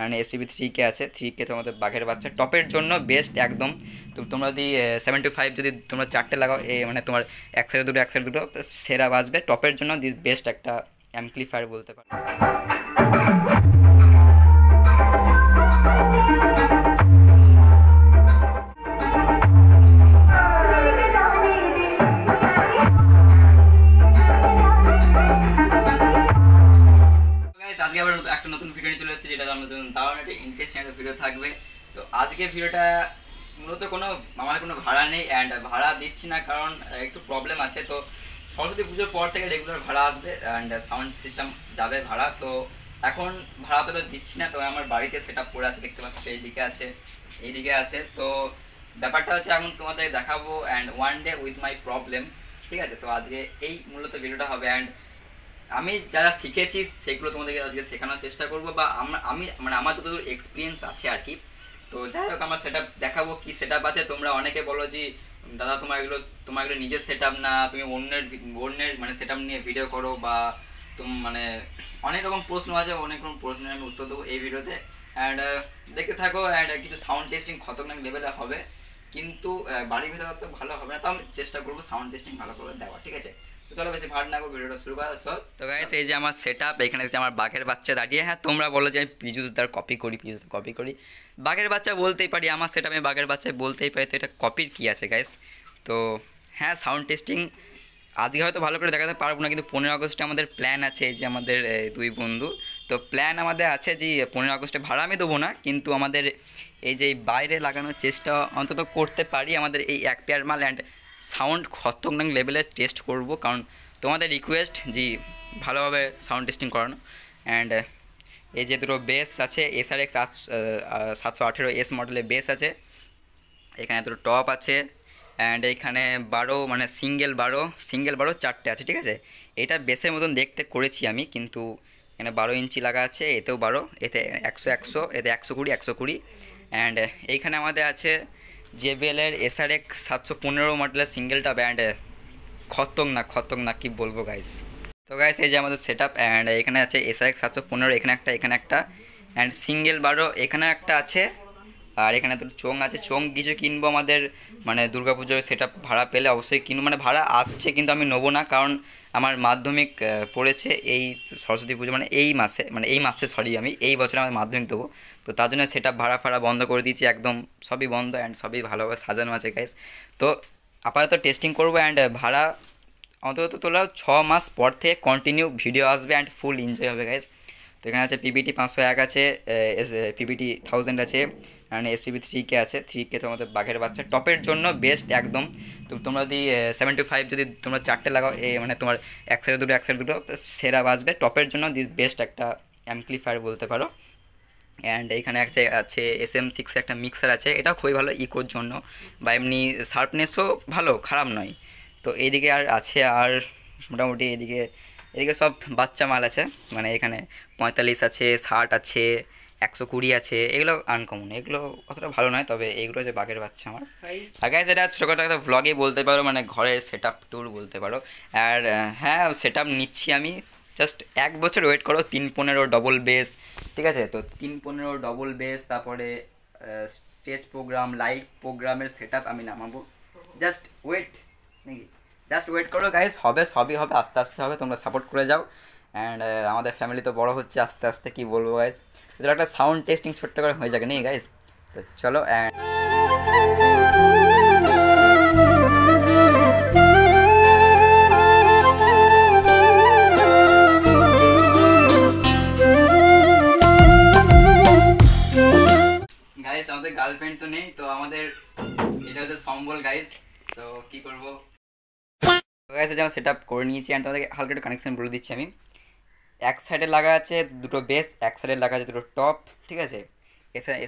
মানে SPB3K আছে, 3K তোমাদের বাঘের বাচ্চা টপের জন্য বেস্ট একদম। তো তোমরা যদি 75 যদি তোমরা 4টে লাগাও, মানে তোমার এক সাইডে দুটো সেরা বাজবে, টপের জন্য দিস বেস্ট একটা অ্যাম্পলিফায়ার বলতে পারো। আজকে আবার একটা নতুন ভিডিও নিয়ে চলে এসেছি, যেটা আমাদের দারুণ একটা ইন্টারেস্টিং একটা ভিডিও থাকবে। তো আজকে ভিডিওটা মূলত আমার কোনো ভাড়া নেই, অ্যান্ড ভাড়া দিচ্ছি না কারণ একটু প্রবলেম আছে। তো সরস্বতী পুজোর পর থেকে রেগুলার ভাড়া আসবে অ্যান্ড সাউন্ড সিস্টেম যাবে ভাড়া। তো এখন ভাড়া তো দিচ্ছি না, তো আমার বাড়িতে সেট আপ করে আছে, দেখতে পাচ্ছ এইদিকে আছে। তো ব্যাপারটা হচ্ছে এখন তোমাদের দেখাবো and one day with my problem, ঠিক আছে। তো আজকে এই মূলত ভিডিওটা হবে, অ্যান্ড আমি যারা শিখেছি সেগুলো তোমাদেরকে আজকে শেখানোর চেষ্টা করবো, বা আমি মানে আমার যতদূর এক্সপিরিয়েন্স আছে আর কি। তো যাই হোক, আমার সেট আপ দেখাবো কি সেট আপ আছে। তোমরা অনেকে বলো যে দাদা তোমার এগুলো নিজের সেট আপ না, তুমি অন্যের মানে সেট আপ নিয়ে ভিডিও করো, বা মানে অনেক রকম প্রশ্ন আছে, অনেক রকম প্রশ্নের আমি উত্তর দেবো এই ভিডিওতে। অ্যান্ড দেখতে থাকো, অ্যান্ড কিছু সাউন্ড টেস্টিং খতরনাক লেভেলে হবে, কিন্তু বাড়ির ভিতরে তো ভালো হবে না, তো আমি চেষ্টা করবো সাউন্ড টেস্টিং ভালো করে দেওয়া, ঠিক আছে। তো চলো বেশি ভাট না, ভিডিওটা শুরু করা। তো গাইস, এই যে আমার সেট আপ, এখানে যে আমার বাঘের বাচ্চা দাঁড়িয়ে। হ্যাঁ, তোমরা বলো যে আমি পীযুষদার কপি করি, বাঘের বাচ্চা বলতেই পারি, আমার সেট আমি বাঘের বাচ্চা বলতেই পারি। তো এটা কপির কী আছে গাইস? তো হ্যাঁ, সাউন্ড টেস্টিং আজকে হয়তো ভালো করে দেখাতে পারবো না, কিন্তু 15 আগস্টে আমাদের প্ল্যান আছে। এই যে আমাদের দুই বন্ধু, তো প্ল্যান আমাদের আছে যে 15 আগস্টে ভাড়া আমি দেবো না, কিন্তু আমাদের এই যে বাইরে লাগানোর চেষ্টা অন্তত করতে পারি আমাদের এই এক পেয়ার মাল, অ্যান্ড সাউন্ড খতরনাক লেভেলে টেস্ট করব, কারণ তোমাদের রিকোয়েস্ট যে ভালোভাবে সাউন্ড টেস্টিং করানো। অ্যান্ড এই যে দুটো বেস আছে, SRX 718S মডেলের বেস আছে, এখানে দুটো টপ আছে, অ্যান্ড এইখানে 12 মানে সিঙ্গেল 12 4টে আছে, ঠিক আছে। এটা বেসের মতন দেখতে করেছি আমি, কিন্তু এখানে 12 ইঞ্চি লাগা আছে, এতেও 12, এতে 100 এতে 120। অ্যান্ড এইখানে আমাদের আছে JBL এর SRX 715 মডেলের সিঙ্গেলটা ব্যান্ড, খতরনাক কি বলবো গাইস। তো গাইস, এই যে আমাদের সেট আপ, অ্যান্ড এখানে আছে SRX 715, এখানে একটা অ্যান্ড সিঙ্গেল 12 এখানে একটা আছে, আর এখানে তো চোং আছে। চোং কিছু কিনবো আমাদের মানে দুর্গাপুজোর সেট আপ ভাড়া পেলে অবশ্যই কিনবো, মানে ভাড়া আসছে কিন্তু আমি নেবো না, কারণ আমার মাধ্যমিক পড়েছে এই সরস্বতী পুজো মানে এই মাসে আমি এই বছরে আমার মাধ্যমিক দেবো। তো তার জন্য সেট আপ ভাড়া বন্ধ করে দিয়েছি, একদম সবই বন্ধ, অ্যান্ড সবই ভালোভাবে সাজানো আছে গাইস। তো আপাতত টেস্টিং করবো, অ্যান্ড ভাড়া অন্তত তোলা 6 মাস পর থেকে কন্টিনিউ ভিডিও আসবে, অ্যান্ড ফুল এনজয় হবে গাইস। তো এখানে আছে PBT 501 আছে, PBT 1000 আছে, অ্যান্ড SPB3K আছে, 3K তোমাদের বাঘের বাচ্চা টপের জন্য বেস্ট একদম। তো তোমরা যদি 75 যদি তোমরা 4টে লাগাও, মানে তোমার এক সাইডে দুটো সেরা বাজবে, টপের জন্য দিস বেস্ট একটা অ্যাম্পলিফায়ার বলতে পারো। অ্যান্ড এইখানে আছে SM6 একটা মিক্সার আছে, এটাও খুবই ভালো ইকোর জন্য, বা এমনি শার্পনেসও ভালো, খারাপ নয়। তো এইদিকে আছে মোটামুটি এদিকে সব বাচ্চা মাল আছে, মানে এখানে 45 আছে, 60 আছে, 120 আছে, এগুলো আনকমন, এগুলো অতটা ভালো নয়, তবে এইগুলো যে বাঘের বাচ্চা আমার। আর গাইস, এটা ছোটোখাটো একটা ভ্লগে বলতে পারো, মানে ঘরের সেট আপ ট্যুর বলতে পারো। আর হ্যাঁ, সেট আপ নিচ্ছি আমি, জাস্ট 1 বছর ওয়েট করো। 315 ডবল বেস, ঠিক আছে। তো 315 ডবল বেস, তারপরে স্টেজ প্রোগ্রাম, লাইভ প্রোগ্রামের সেট আপ আমি নামাবো, জাস্ট ওয়েট করো গাইস, সবই হবে, আস্তে আস্তে হবে, তোমরা সাপোর্ট করে যাও। অ্যান্ড আমাদের ফ্যামিলি তো বড় হচ্ছে আস্তে আস্তে, কি বলবো গাইস। তো একটা সাউন্ড টেস্টিং ছোট্ট করে হয়ে যাবে নেই গাইস। তো চলো, অ্যান্ড গাইস আমাদের গার্লফ্রেন্ড তো নেই, তো আমাদের এটা হচ্ছে সম্বল গাইস। তো কি করবো গাইস, যেমন সেট আপ করে নিয়েছি, অ্যান্ড তোমাদেরকে হালকা একটু কানেকশন বলে দিচ্ছি আমি। এক সাইডে লাগা আছে দুটো বেস, এক সাইডে লাগা আছে দুটো টপ, ঠিক আছে।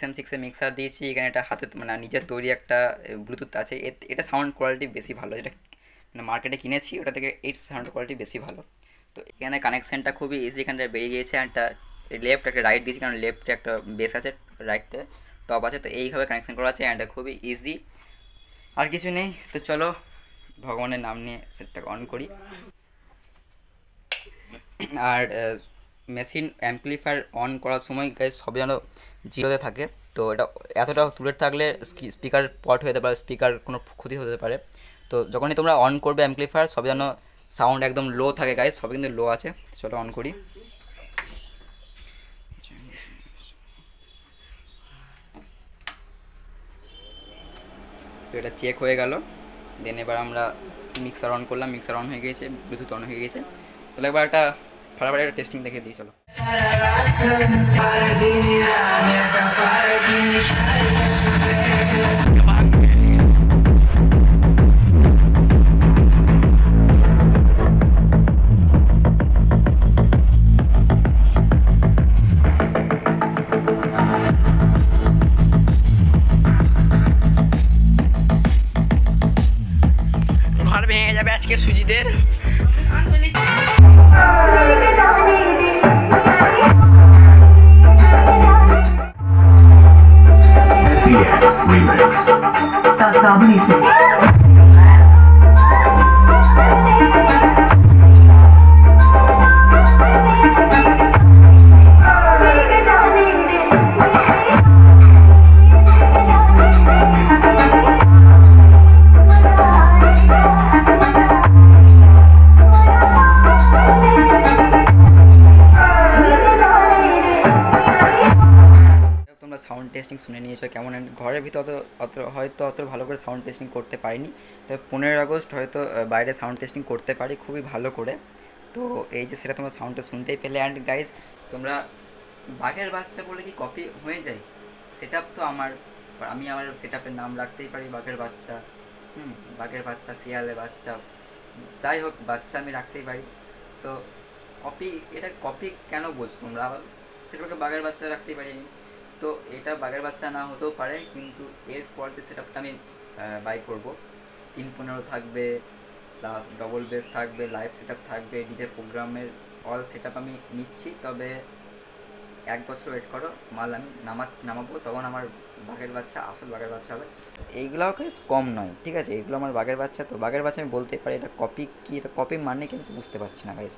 SM6 মিক্সার দিয়েছি, এখানে একটা হাতে মানে নিজের তৈরি একটা ব্লুটুথ আছে, এটা সাউন্ড কোয়ালিটি বেশি ভালো, যেটা মানে মার্কেটে কিনেছি ওটা থেকে এই সাউন্ড কোয়ালিটি বেশি ভালো। তো এখানে কানেকশানটা খুবই ইজি, এখানটা বেরিয়ে গিয়েছে, একটা লেফট একটা রাইট দিয়েছি, কারণ লেফটে একটা বেস আছে, রাইটে টপ আছে, তো এইভাবে কানেকশান করা আছে, অ্যান্ড খুবই ইজি, আর কিছু নেই। তো চলো ভগবানের নাম নিয়ে সেটটাকে অন করি। আর মেশিন অ্যাম্পলিফায়ার অন করার সময় গাইস সব যেন জিরোতে থাকে। তো এটা এতটা দূরে থাকলে স্পিকার পট হয়ে যেতে পারে, স্পিকার কোনো ক্ষতি হতে পারে। তো যখনই তোমরা অন করবে অ্যাম্পলিফায়ার সব যেন সাউন্ড একদম লো থাকে গাইস, সব কিন্তু লো আছে। চলো অন করি। তো এটা চেক হয়ে গেল। দেন এবার আমরা মিক্সার অন করলাম, মিক্সার অন হয়ে গিয়েছে, ব্লুটুথ অন হয়ে গিয়েছে। তাহলে একবার একটা ফাটাফাটি একটা টেস্টিং দেখে দিই চলো। ঘর ভেঙে যাবে আজকে সুজিতের। সাউন্ড টেস্টিং শুনে নিয়েছো কেমন। ঘরের ভিতর অত ভালো করে সাউন্ড টেস্টিং করতে পারিনি, তবে 15 আগস্ট হয়তো বাইরে সাউন্ড টেস্টিং করতে পারি খুবই ভালো করে। তো এই যে সেটা তোমরা সাউন্ডটা শুনতেই পেলে। অ্যান্ড গাইজ তোমরা বাঘের বাচ্চা বলে কি কপি হয়ে যায়? সেট আপ তো আমি আমার সেট আপের নাম রাখতেই পারি বাঘের বাচ্চা, বাঘের বাচ্চা, শিয়ালের বাচ্চা, যাই হোক বাচ্চা আমি রাখতেই পারি। তো এটা কপি কেন বলছো তোমরা? সেটাকে বাঘের বাচ্চা রাখতেই পারি আমি। তো এটা বাঘের বাচ্চা না হতেও পারে, কিন্তু এরপর যে সেট আপটা আমি বাই করবো 315 থাকবে, প্লাস ডবল বেস থাকবে, লাইভ সেট আপ থাকবে, ডিজে প্রোগ্রামের অল সেট আপ আমি নিচ্ছি। তবে 1 বছর ওয়েট করো, মাল আমি নামাবো, তখন আমার বাঘের বাচ্চা আসল বাঘের বাচ্চা হবে। এইগুলোও কম নয়, ঠিক আছে? এগুলো আমার বাঘের বাচ্চা। তো বাঘের বাচ্চা আমি বলতে পারি। এটা কপি কি, এটা কপি মানে কিন্তু বুঝতে পারছি না গাইস।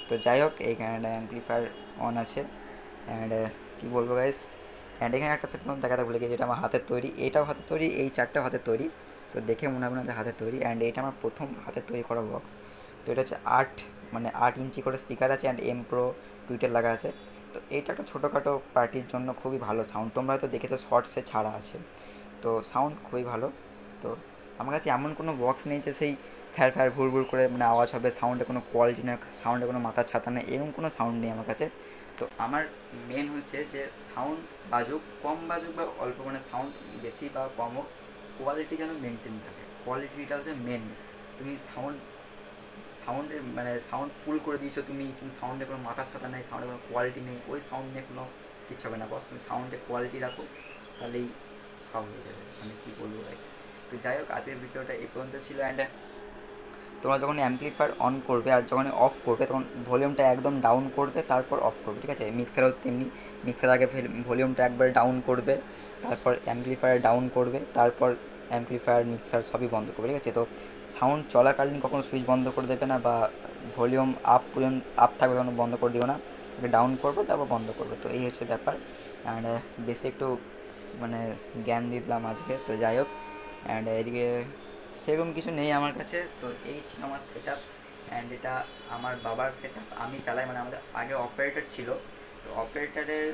তো যাই হোক এইখানে একটা অ্যাম্পলিফায়ার অন আছে। অ্যান্ড কী বলবো গাইস, অ্যান্ড এখানে একটা সেট দেখাতে ভুলে গেছি, যেটা আমার হাতের তৈরি। এইটাও হাতের তৈরি, এই 4টাও হাতের তৈরি। তো দেখে মনে হবে না যে হাতের তৈরি। অ্যান্ড এটা আমার প্রথম হাতের তৈরি করা বক্স। তো এটা হচ্ছে 8 ইঞ্চি করে স্পিকার আছে, অ্যান্ড এম প্রো টুইটার লাগা আছে। তো এইটা একটা ছোটোখাটো পার্টির জন্য খুবই ভালো সাউন্ড। তোমরা হয়তো দেখে তো শর্টসে ছাড়া আছে, তো সাউন্ড খুবই ভালো। তো আমার কাছে এমন কোনো বক্স নেই যে সেই ফ্যার ঘুর করে মানে আওয়াজ হবে, সাউন্ডে কোনো কোয়ালিটি নেই, সাউন্ডে কোনো মাথার ছাতা নেই, এরকম কোনো সাউন্ড নেই আমার কাছে। তো আমার মেন হচ্ছে যে সাউন্ড কম বাজুক বা অল্প, মানে সাউন্ড বেশি বা কম হোক, কোয়ালিটি যেন মেনটেন থাকে। কোয়ালিটিটা হচ্ছে মেন। তুমি সাউন্ডের মানে সাউন্ড ফুল করে দিয়েছো তুমি, কিন্তু সাউন্ডে কোনো মাথা ছাতা নেই, সাউন্ডে কোনো কোয়ালিটি নেই, ওই সাউন্ড নিয়ে কোনো কিচ্ছু হবে না। বস তুমি সাউন্ডে কোয়ালিটি রাখো, তাহলেই সব হয়ে যাবে। মানে কী বলবো গাইস। তো যাই হোক আজকের ভিডিওটা এই পর্যন্ত ছিল। অ্যান্ড তোমরা যখন অ্যাম্পলিফায়ার অন করবে আর যখন অফ করবে তখন ভলিউমটা একদম ডাউন করবে, তারপর অফ করবে, ঠিক আছে? মিক্সারও তেমনি, মিক্সার আগে ভলিউমটা একবার ডাউন করবে, তারপর অ্যাম্পলিফায়ার ডাউন করবে, তারপর অ্যাম্পলিফায়ার মিক্সার সবই বন্ধ করবে, ঠিক আছে? তো সাউন্ড চলাকালীন কখনো সুইচ বন্ধ করে দেবে না, বা ভলিউম আপ থাকবে তখন বন্ধ করে দিও না, ডাউন করবে তারপর বন্ধ করবে। তো এই হচ্ছে ব্যাপার। অ্যান্ড বেশি একটু মানে জ্ঞান দিয়ে দিলাম আজকে। তো যাই হোক, অ্যান্ড এদিকে সেরকম কিছু নেই আমার কাছে। তো এই ছিল আমার সেট আপ। অ্যান্ড এটা আমার বাবার সেট আপ, আমি চালাই। মানে আমাদের আগে অপারেটর ছিল, তো অপারেটরের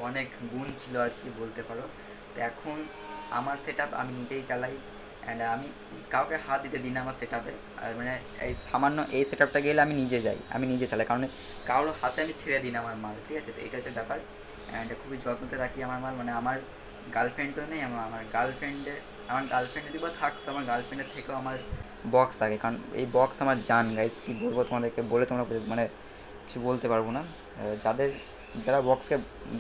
অনেক গুণ ছিল আর কি বলতে পারো। তো এখন আমার সেট আপ আমি নিজেই চালাই। অ্যান্ড আমি কাউকে হাত দিতে দিই না আমার সেট আপে। মানে এই সামান্য এই সেট আপটা গেলে আমি নিজে যাই, আমি নিজে চালাই, কারণ কারোর হাতে আমি ছেড়ে দিই না আমার মাল, ঠিক আছে? তো এটা হচ্ছে ব্যাপার। অ্যান্ড খুবই যত্নতে রাখি আমার মাল। মানে আমার গার্লফ্রেন্ড তো নেই, আমার গার্লফ্রেন্ডের যদি বা থাকতো, আমার গার্লফ্রেন্ডের থেকেও আমার বক্স আগে, কারণ এই বক্স আমার জান গাইস। কী বলবো তোমাদেরকে, বলে তোমরা মানে কিছু বলতে পারবো না।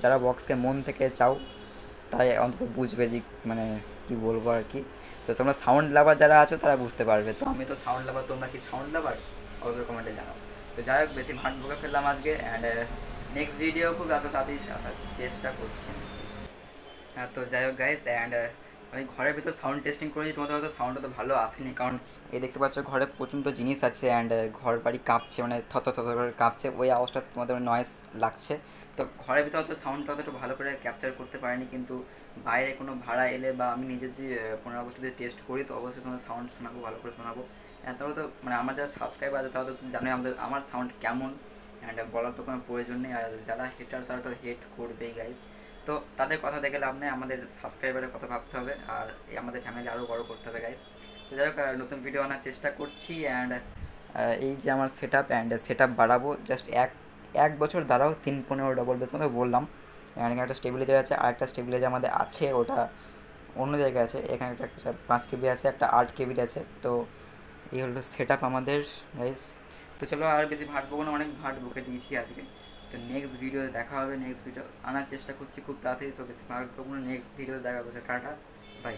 যারা বক্সকে মন থেকে চাও তারাই অন্তত বুঝবে যে মানে কী বলবো আর কি। তো তোমরা সাউন্ড লাভার যারা আছো তারা বুঝতে পারবে। তো আমি তো সাউন্ড লাভার, তোমরা কি সাউন্ড লাভার? অবশ্যই কমেন্টে জানাও। তো যাই হোক বেশি ভাট বকে ফেললাম আজকে। অ্যান্ড নেক্সট ভিডিও খুব তাড়াতাড়ি আসার চেষ্টা করছি। হ্যাঁ, তো যাই হোক গাইস, অ্যান্ড আমি ঘরের ভিতর সাউন্ড টেস্টিং করেছি, তোমাদের হয়তো সাউন্ডটা তো ভালো আসেনি, কারণ এই দেখতে পাচ্ছ ঘরে প্রচণ্ড জিনিস আছে অ্যান্ড ঘর বাড়ি কাঁপছে, মানে থত থত করে কাঁপছে, ওই আওয়াজটা তোমাদের নয়েজ লাগছে। তো ঘরের ভিতরে হয়তো সাউন্ডটা অতটা ভালো করে ক্যাপচার করতে পারিনি, কিন্তু বাইরে কোনো ভাড়া এলে বা আমি নিজে যদি 15 আগস্ট যদি টেস্ট করি তো অবশ্যই তোমাদের সাউন্ড শোনাবো, ভালো করে শোনাবো। তাহলে তো মানে আমার যারা সাবস্ক্রাইবার আছে তারা তো জানে আমার সাউন্ড কেমন, অ্যান্ড বলার তো কোনো প্রয়োজন নেই। আর যারা হেটার তারা তো হেট করবেই গাইজ। তো তাদের কথা দেখে লাভ নেই, আমাদের সাবস্ক্রাইবারের কথা ভাবতে হবে আর আমাদের ফ্যামিলি আরও বড় করতে হবে গাইজ। তো যাই হোক, নতুন ভিডিও আনার চেষ্টা করছি অ্যান্ড এই যে আমার set up and set up বাড়াবো জাস্ট এক বছর দাঁড়াও, 3-15 ডবল বেস মতো বললাম। অ্যান্ড এখানে একটা স্টেবিলাইজার আছে, আর একটা স্টেবিলাইজার আমাদের আছে, ওটা অন্য জায়গায় আছে। এখানে একটা 5 KB আছে, একটা 8 KB আছে। তো এই হলো সেট আপ আমাদের গাইজ। তো চলো আর বেশি ভাট বকবো না, অনেক ভাট বকে দিয়েছি আজকে। তো নেক্সট ভিডিও দেখা হবে, নেক্সট ভিডিও আনার চেষ্টা করছি খুব তাড়াতাড়ি। তো বেশি ভাট বকবো না, নেক্সট ভিডিও দেখা হবে। Tata, by.